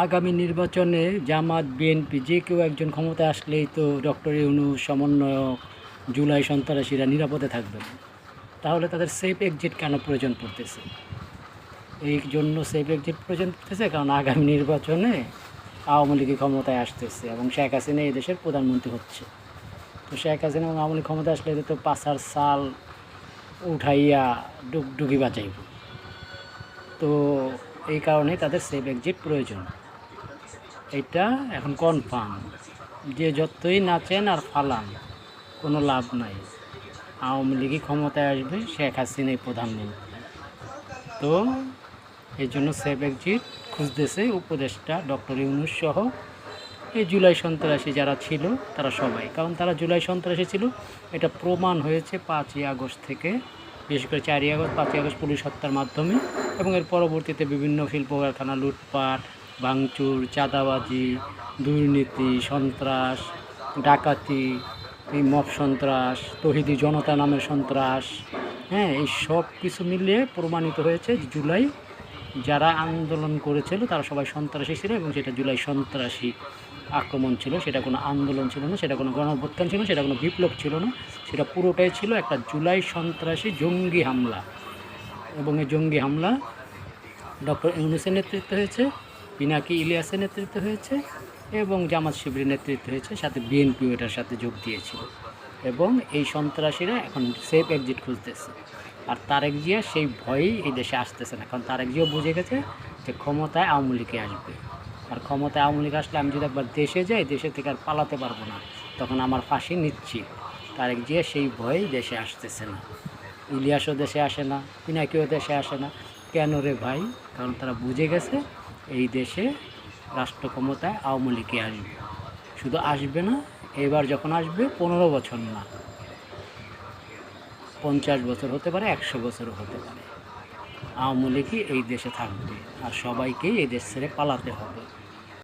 আগামী নির্বাচনে জামাত বিএনপি যে কেউ একজন ক্ষমতায় আসলেই তো ডক্টর ইউনূস সমন্বয়ক জুলাই সন্ত্রাসীরা নিরাপদে থাকবে না। তাহলে তাদের সেফ এক্সিট কেন প্রয়োজন পড়তেছে? এই জন্য সেফ এক্সিট প্রয়োজন পড়তেছে কারণ আগামী নির্বাচনে আওয়ামী লীগ ক্ষমতায় আসতেছে এবং শেখ হাসিনা এই দেশের প্রধানমন্ত্রী হচ্ছে। তো শেখ হাসিনা এবং আওয়ামী লীগ ক্ষমতায় আসলে তো পাছার সাল উঠাইয়া ডুগডুগি বাজাইব। তো এই কারণে তাদের সেফ এক্সিট প্রয়োজন। এটা এখন কনফার্ম যে যতই নাচেন আর ফালান কোনো লাভ নাই, আওয়ামী লীগই ক্ষমতায় আসবে, শেখ হাসিনাই প্রধানমন্ত্রী। তো এই জন্য সেফ এক্সিট খুঁজতেছে উপদেষ্টা ডক্টর ইউনূস সহ এই জুলাই সন্ত্রাসী যারা ছিল তারা সবাই। কারণ তারা জুলাই সন্ত্রাসী ছিল এটা প্রমাণ হয়েছে 5ই আগস্ট থেকে, বিশেষ করে 4ই আগস্ট 5ই আগস্ট পুলিশ হত্যার মাধ্যমে এবং এর পরবর্তীতে বিভিন্ন শিল্প কারখানা লুটপাট, ভাঙচুর, চাঁদাবাজি, দুর্নীতি, সন্ত্রাস, ডাকাতি, এই মব সন্ত্রাস, তৌহিদি জনতা নামের সন্ত্রাস, এই সব কিছু মিলিয়ে প্রমাণিত হয়েছে যে জুলাই যারা আন্দোলন করেছিল তারা সবাই সন্ত্রাসী ছিল এবং সেটা জুলাই সন্ত্রাসী আক্রমণ ছিল। সেটা কোনো আন্দোলন ছিল না, সেটা কোনো গণঅভ্যুত্থান ছিল না, সেটা কোনো বিপ্লব ছিল না, সেটা পুরোটাই ছিল একটা জুলাই সন্ত্রাসী জঙ্গি হামলা। এবং এই জঙ্গি হামলা ডক্টর ইউনূসের নেতৃত্বে হয়েছে, পিনাকি ইলিয়াসের নেতৃত্বে হয়েছে এবং জামাত শিবিরের নেতৃত্বে হয়েছে, সাথে বিএনপিও এটার সাথে যোগ দিয়েছিল। এবং এই সন্ত্রাসীরা এখন সেফ এক্সিট খুঁজতেছে। আর তারেক জিয়া সেই ভয়েই এই দেশে আসতেছে না, কারণ তারেক জিয়া বুঝে গেছে যে ক্ষমতায় আওয়ামী লীগে আসবে। আর ক্ষমতায় আওয়ামী লীগ আসলে আমি যদি একবার দেশে যাই, দেশে থেকে আর পালাতে পারবো না, তখন আমার ফাঁসি নিশ্চিত। তারেক জিয়া সেই ভয়েই দেশে আসতেছে না। ইলিয়াসও দেশে আসে না, পিনাকিও দেশে আসে না। কেন রে ভাই? কারণ তারা বুঝে গেছে এই দেশে রাষ্ট্র ক্ষমতায় আওয়ামী লীগই আসবে। শুধু আসবে না, এবার যখন আসবে 15 বছর না, 50 বছর হতে পারে, 100 বছরও হতে পারে, আওয়ামী লীগই এই দেশে থাকবে আর সবাইকেই এই দেশ ছেড়ে পালাতে হবে।